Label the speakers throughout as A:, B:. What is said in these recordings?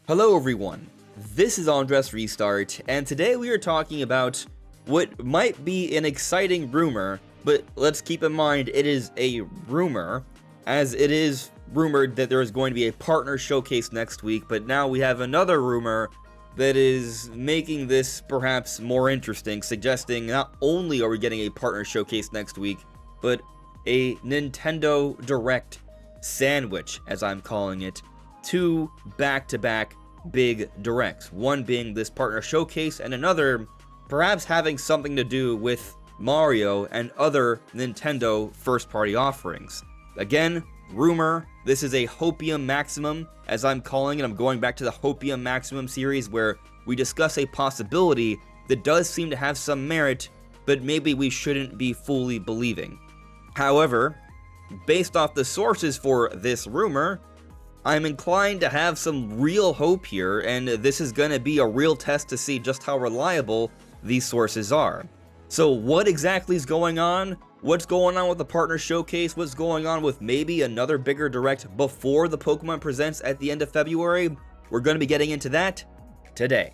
A: Hello everyone, this is Andres Restart, and today we are talking about what might be an exciting rumor, but let's keep in mind it is a rumor, as it is rumored that there is going to be a partner showcase next week, but now we have another rumor that is making this perhaps more interesting, suggesting not only are we getting a partner showcase next week, but a Nintendo Direct sandwich, as I'm calling it, two back-to-back big directs, one being this partner showcase and another perhaps having something to do with Mario and other Nintendo first-party offerings. Again, rumor, this is a Hopium Maximum, as I'm calling it. I'm going back to the Hopium Maximum series where we discuss a possibility that does seem to have some merit, but maybe we shouldn't be fully believing. However, based off the sources for this rumor, I'm inclined to have some real hope here, and this is going to be a real test to see just how reliable these sources are. So what exactly is going on? What's going on with the partner showcase? What's going on with maybe another bigger direct before the Pokemon Presents at the end of February? We're going to be getting into that today.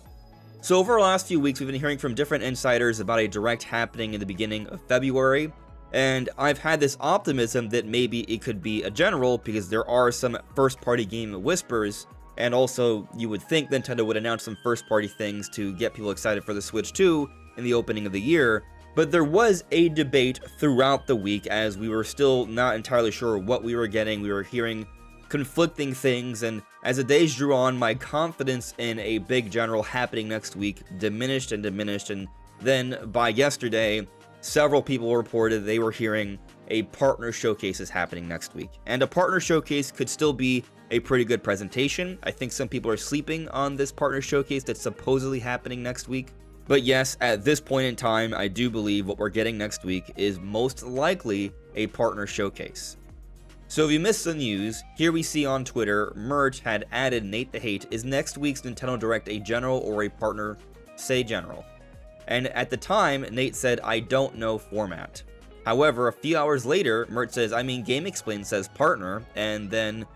A: So over the last few weeks, we've been hearing from different insiders about a direct happening in the beginning of February, and I've had this optimism that maybe it could be a general because there are some first-party game whispers, and also you would think Nintendo would announce some first-party things to get people excited for the Switch 2 in the opening of the year. But there was a debate throughout the week as we were still not entirely sure what we were getting. We were hearing conflicting things, and as the days drew on, my confidence in a big general happening next week diminished, and then by yesterday, several people reported they were hearing a partner showcase is happening next week. And a partner showcase could still be a pretty good presentation. I think some people are sleeping on this partner showcase that's supposedly happening next week. But yes, at this point in time, I do believe what we're getting next week is most likely a partner showcase. So if you missed the news, here we see on Twitter, Merch had added Nate the Hate, is next week's Nintendo Direct a general or a partner? Say general. And at the time, Nate said, I don't know format. However, a few hours later, Mert says, Game Explain says partner, and then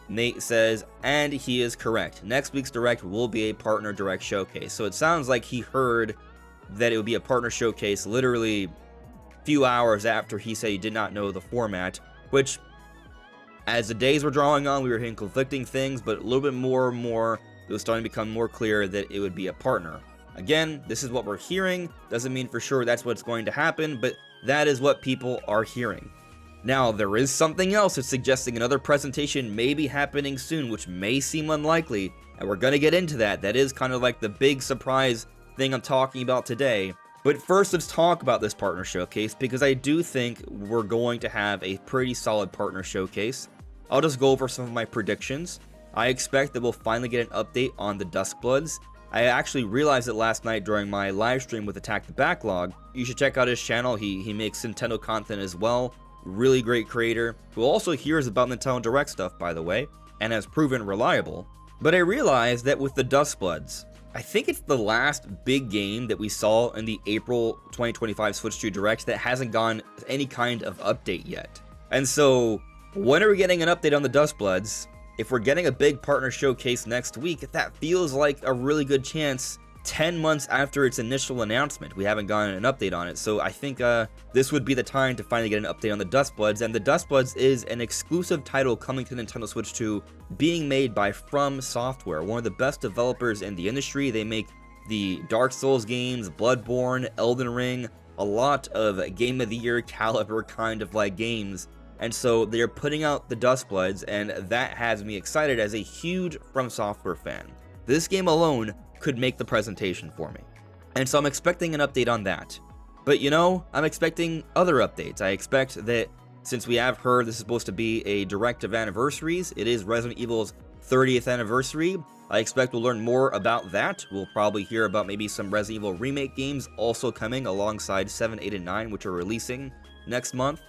A: Nate says, and he is correct. Next week's Direct will be a partner Direct showcase. So it sounds like he heard that it would be a partner showcase literally a few hours after he said he did not know the format, which, as the days were drawing on, we were hearing conflicting things, but a little bit more and more, it was starting to become more clear that it would be a partner. Again, this is what we're hearing. Doesn't mean for sure that's what's going to happen, but that is what people are hearing. Now, there is something else that's suggesting another presentation may be happening soon, which may seem unlikely, and we're going to get into that. That is kind of like the big surprise thing I'm talking about today. But first, let's talk about this partner showcase, because I do think we're going to have a pretty solid partner showcase. I'll just go over some of my predictions. I expect that we'll finally get an update on the Duskbloods. I actually realized it last night during my live stream with Attack the Backlog. You should check out his channel. He makes Nintendo content as well. Really great creator, who also hears about Nintendo Direct stuff, by the way, and has proven reliable. But I realized that with the Duskbloods, I think it's the last big game that we saw in the April 2025 Switch 2 Direct that hasn't gotten any kind of update yet. And so, when are we getting an update on the Duskbloods? If we're getting a big partner showcase next week, that feels like a really good chance 10 months after its initial announcement. We haven't gotten an update on it, so I think this would be the time to finally get an update on the Duskbloods, and the Duskbloods is an exclusive title coming to Nintendo Switch 2, being made by From Software, one of the best developers in the industry. They make the Dark Souls games, Bloodborne, Elden Ring, a lot of Game of the Year caliber kind of like games. And so they're putting out the Duskbloods, and that has me excited as a huge From Software fan. This game alone could make the presentation for me. And so I'm expecting an update on that. But I'm expecting other updates. I expect that since we have heard this is supposed to be a direct of anniversaries, it is Resident Evil's 30th anniversary. I expect we'll learn more about that. We'll probably hear about maybe some Resident Evil remake games also coming alongside 7, 8, and 9, which are releasing next month.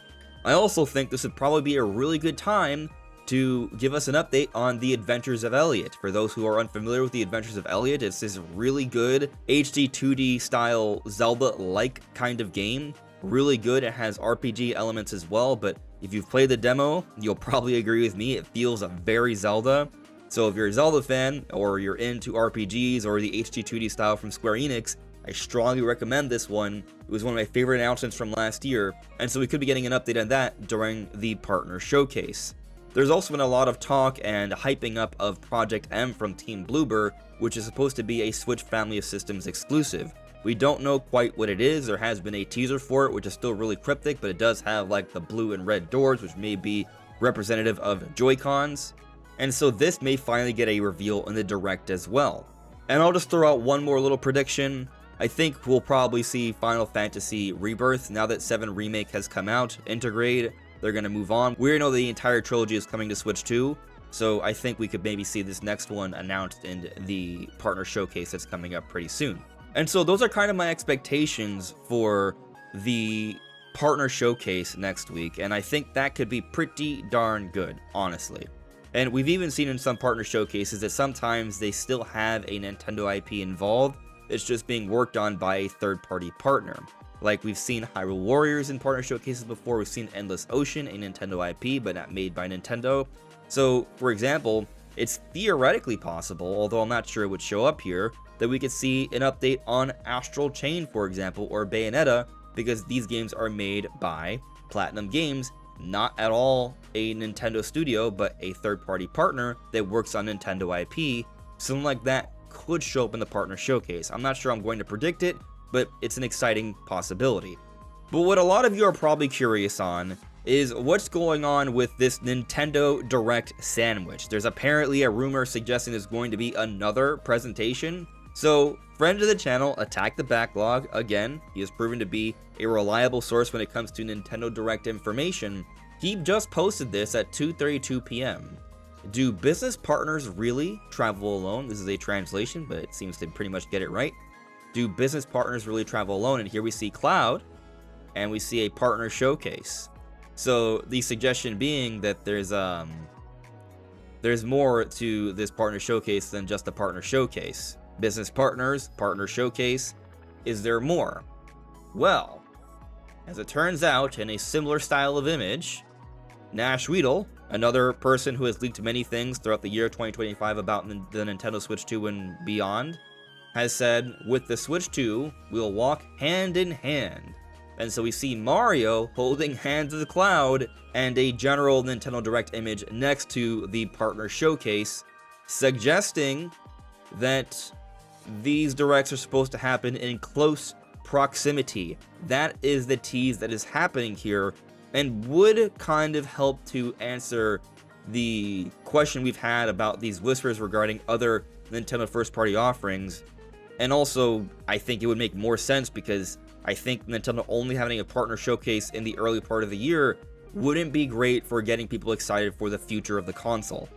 A: I also think this would probably be a really good time to give us an update on The Adventures of Elliot. For those who are unfamiliar with The Adventures of Elliot, it's this really good HD 2D style Zelda-like kind of game. Really good. It has RPG elements as well, but if you've played the demo, you'll probably agree with me. It feels very Zelda. So if you're a Zelda fan, or you're into RPGs, or the HD2D style from Square Enix, I strongly recommend this one. It was one of my favorite announcements from last year, and so we could be getting an update on that during the partner showcase. There's also been a lot of talk and hyping up of Project M from Team Bloober, which is supposed to be a Switch family of systems exclusive. We don't know quite what it is. There has been a teaser for it, which is still really cryptic, but it does have like the blue and red doors, which may be representative of Joy-Cons. And so this may finally get a reveal in the Direct as well. And I'll just throw out one more little prediction. I think we'll probably see Final Fantasy Rebirth now that 7 Remake has come out. Intergrade, they're going to move on. We know the entire trilogy is coming to Switch 2, so I think we could maybe see this next one announced in the partner showcase that's coming up pretty soon. And so those are kind of my expectations for the partner showcase next week, and I think that could be pretty darn good, honestly. And we've even seen in some partner showcases that sometimes they still have a Nintendo IP involved. It's just being worked on by a third-party partner. Like we've seen Hyrule Warriors in partner showcases before, we've seen Endless Ocean, a Nintendo IP, but not made by Nintendo. So, for example, it's theoretically possible, although I'm not sure it would show up here, that we could see an update on Astral Chain, for example, or Bayonetta, because these games are made by Platinum Games, not at all a Nintendo studio, but a third-party partner that works on Nintendo IP. Something like that could show up in the partner showcase. I'm not sure I'm going to predict it, but it's an exciting possibility. But what a lot of you are probably curious on is what's going on with this Nintendo Direct sandwich. There's apparently a rumor suggesting there's going to be another presentation. So, friend of the channel, Attack the Backlog, again, he has proven to be a reliable source when it comes to Nintendo Direct information. He just posted this at 2:32 p.m. Do business partners really travel alone? This is a translation, but it seems to pretty much get it right. Do business partners really travel alone? And here we see Cloud, and we see a partner showcase. So the suggestion being that there's more to this partner showcase than just a partner showcase. Business partners, partner showcase. Is there more? Well, as it turns out, in a similar style of image, Nash Weedle, another person who has leaked many things throughout the year 2025 about the Nintendo Switch 2 and beyond, has said, with the Switch 2, we'll walk hand in hand. And so we see Mario holding hands with Cloud and a general Nintendo Direct image next to the partner showcase, suggesting that these directs are supposed to happen in close proximity. That is the tease that is happening here, and would kind of help to answer the question we've had about these whispers regarding other Nintendo first-party offerings. And also, I think it would make more sense because I think Nintendo only having a partner showcase in the early part of the year wouldn't be great for getting people excited for the future of the console.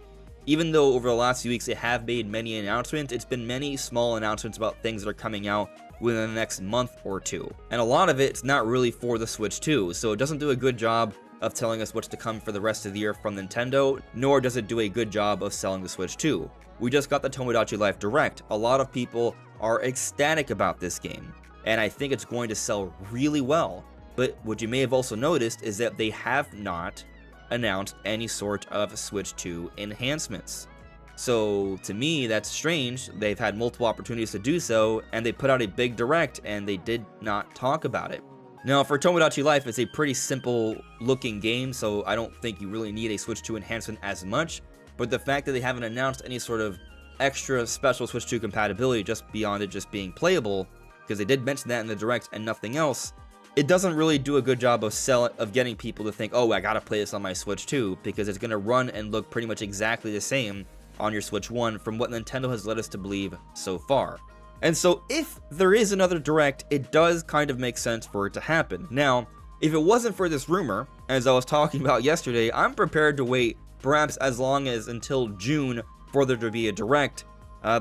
A: Even though over the last few weeks they have made many announcements, it's been many small announcements about things that are coming out within the next month or two. And a lot of it's not really for the Switch 2, so it doesn't do a good job of telling us what's to come for the rest of the year from Nintendo, nor does it do a good job of selling the Switch 2. We just got the Tomodachi Life Direct. A lot of people are ecstatic about this game, and I think it's going to sell really well. But what you may have also noticed is that they have not announced any sort of Switch 2 enhancements. So to me, that's strange. They've had multiple opportunities to do so, and they put out a big direct, and they did not talk about it. Now, for Tomodachi Life, it's a pretty simple looking game, so I don't think you really need a Switch 2 enhancement as much, but the fact that they haven't announced any sort of extra special Switch 2 compatibility just beyond it just being playable, because they did mention that in the direct and nothing else, it doesn't really do a good job of getting people to think, oh, I gotta play this on my Switch 2, because it's gonna run and look pretty much exactly the same on your Switch 1 from what Nintendo has led us to believe so far. And so if there is another direct, it does kind of make sense for it to happen. Now, if it wasn't for this rumor, as I was talking about yesterday, I'm prepared to wait perhaps as long as until June for there to be a direct,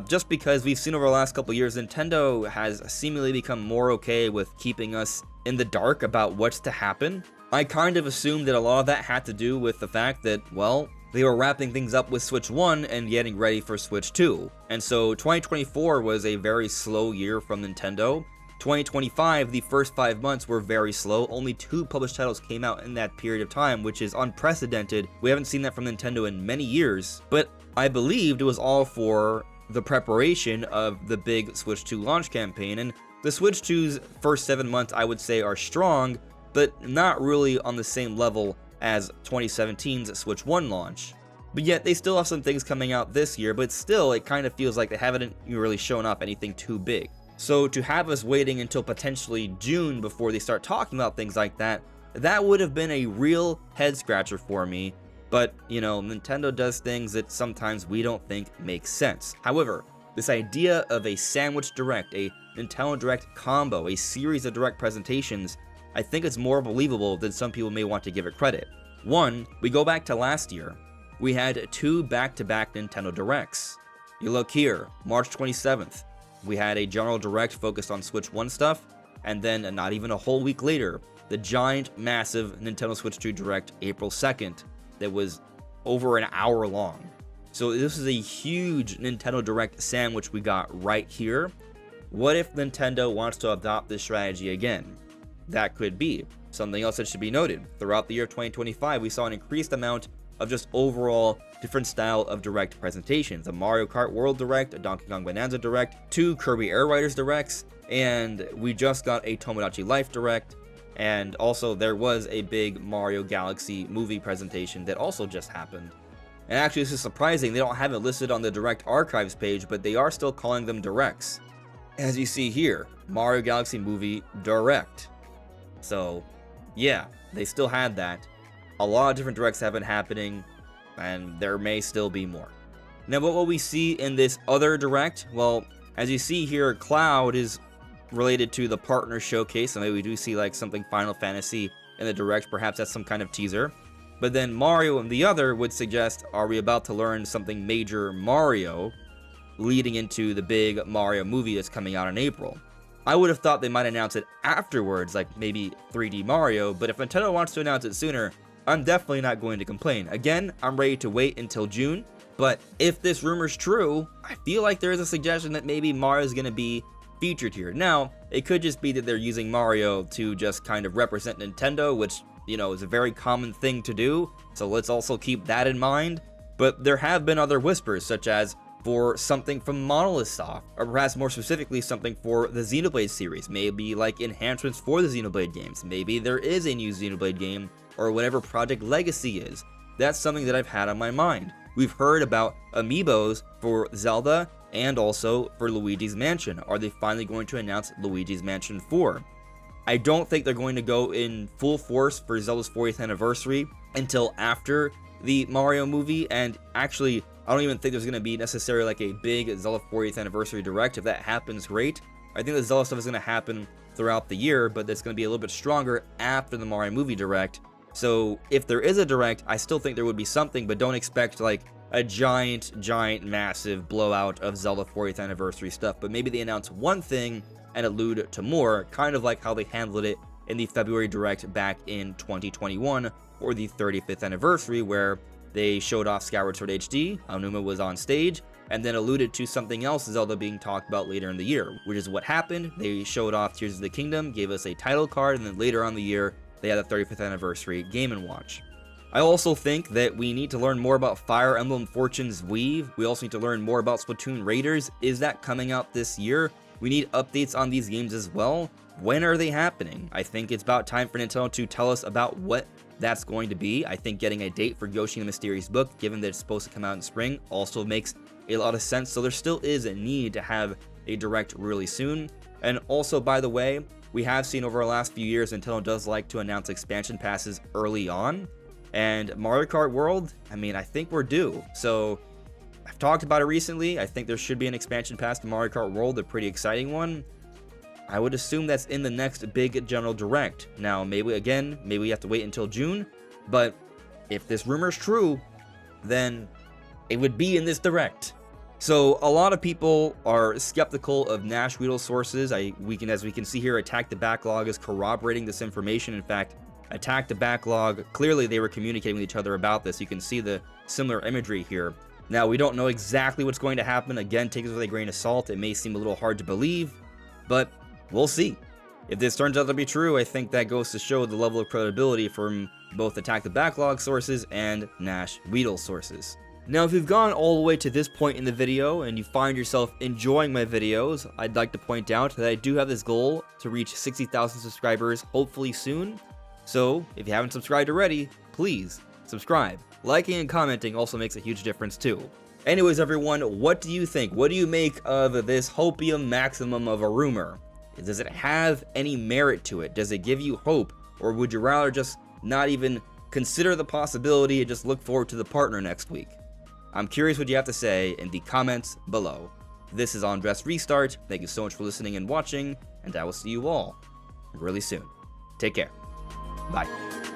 A: just because we've seen over the last couple years, Nintendo has seemingly become more okay with keeping us in the dark about what's to happen. I kind of assumed that a lot of that had to do with the fact that, well, they were wrapping things up with Switch 1 and getting ready for Switch 2. And so 2024 was a very slow year from Nintendo. 2025, the first 5 months were very slow. Only 2 published titles came out in that period of time, which is unprecedented. We haven't seen that from Nintendo in many years, but I believed it was all for the preparation of the big Switch 2 launch campaign, and the Switch 2's first 7 months I would say are strong, but not really on the same level as 2017's Switch 1 launch. But yet they still have some things coming out this year, but still it kind of feels like they haven't really shown off anything too big. So to have us waiting until potentially June before they start talking about things like that, that would have been a real head scratcher for me. But, you know, Nintendo does things that sometimes we don't think make sense. However, this idea of a sandwich direct, a Nintendo Direct combo, a series of direct presentations, I think it's more believable than some people may want to give it credit. One, we go back to last year. We had 2 back-to-back Nintendo Directs. You look here, March 27th. We had a general direct focused on Switch 1 stuff, and then not even a whole week later, the giant, massive Nintendo Switch 2 Direct, April 2nd, that was over an hour long. So this is a huge Nintendo Direct sandwich we got right here. What if Nintendo wants to adopt this strategy again? That could be. Something else that should be noted, throughout the year of 2025, we saw an increased amount of just overall different style of direct presentations. A Mario Kart World Direct, a Donkey Kong Bonanza Direct, 2 Kirby Air Riders Directs, and we just got a Tomodachi Life Direct, and also there was a big Mario Galaxy movie presentation that also just happened. And actually this is surprising, they don't have it listed on the Direct Archives page, but they are still calling them Directs. As you see here, Mario Galaxy Movie Direct. So yeah, they still had that. A lot of different directs have been happening, and there may still be more. Now, what will we see in this other direct? Well, as you see here, Cloud is related to the partner showcase, so maybe we do see like something Final Fantasy in the direct, perhaps that's some kind of teaser. But then Mario and the other would suggest, are we about to learn something major Mario, leading into the big Mario movie that's coming out in April? I would have thought they might announce it afterwards, like maybe 3D Mario, but if Nintendo wants to announce it sooner, I'm definitely not going to complain. Again, I'm ready to wait until June, but if this rumor's true, I feel like there is a suggestion that maybe Mario's going to be featured here. Now, it could just be that they're using Mario to just kind of represent Nintendo, which, you know, is a very common thing to do, so let's also keep that in mind. But there have been other whispers, such as for something from Monolith Soft, or perhaps more specifically something for the Xenoblade series, maybe like enhancements for the Xenoblade games. Maybe there is a new Xenoblade game, or whatever Project Legacy is. That's something that I've had on my mind. We've heard about amiibos for Zelda and also for Luigi's Mansion. Are they finally going to announce Luigi's Mansion 4? I don't think they're going to go in full force for Zelda's 40th anniversary until after the Mario movie, and actually, I don't even think there's going to be necessarily like a big Zelda 40th anniversary direct. If that happens, great. I think the Zelda stuff is going to happen throughout the year, but it's going to be a little bit stronger after the Mario movie direct. So if there is a direct, I still think there would be something, but don't expect like a giant, massive blowout of Zelda 40th anniversary stuff. But maybe they announce one thing and allude to more, kind of like how they handled it in the February direct back in 2021 or the 35th anniversary, where they showed off Skyward Sword HD, Aonuma was on stage, and then alluded to something else Zelda being talked about later in the year, which is what happened. They showed off Tears of the Kingdom, gave us a title card, and then later on the year, they had the 35th anniversary Game & Watch. I also think that we need to learn more about Fire Emblem Fortune's Weave. We also need to learn more about Splatoon Raiders. Is that coming out this year? We need updates on these games as well. When are they happening? I think it's about time for Nintendo to tell us about what that's going to be. I think getting a date for Yoshi and the Mysterious Book, given that it's supposed to come out in spring, also makes a lot of sense. So there still is a need to have a direct really soon. And also, by the way, we have seen over the last few years, Nintendo does like to announce expansion passes early on. And Mario Kart World, I mean, I think we're due. So I've talked about it recently. I think there should be an expansion pass to Mario Kart World, a pretty exciting one. I would assume that's in the next big general direct. Now, maybe we have to wait until June. But if this rumor is true, then it would be in this direct. So a lot of people are skeptical of Nash Weedle's sources. As we can see here, Attack the Backlog is corroborating this information. In fact, Attack the Backlog, clearly they were communicating with each other about this. You can see the similar imagery here. Now, we don't know exactly what's going to happen. Again, take this with a grain of salt. It may seem a little hard to believe, but we'll see. If this turns out to be true, I think that goes to show the level of credibility from both Attack the Backlog sources and Nash Weedle sources. Now, if you've gone all the way to this point in the video and you find yourself enjoying my videos, I'd like to point out that I do have this goal to reach 60,000 subscribers hopefully soon. So, if you haven't subscribed already, please subscribe. Liking and commenting also makes a huge difference too. Anyways, everyone, what do you think? What do you make of this Hopium Maximum of a rumor? Does it have any merit to it? Does it give you hope? Or would you rather just not even consider the possibility and just look forward to the partner next week? I'm curious what you have to say in the comments below. This is Andres Restart. Thank you so much for listening and watching, and I will see you all really soon. Take care. Bye.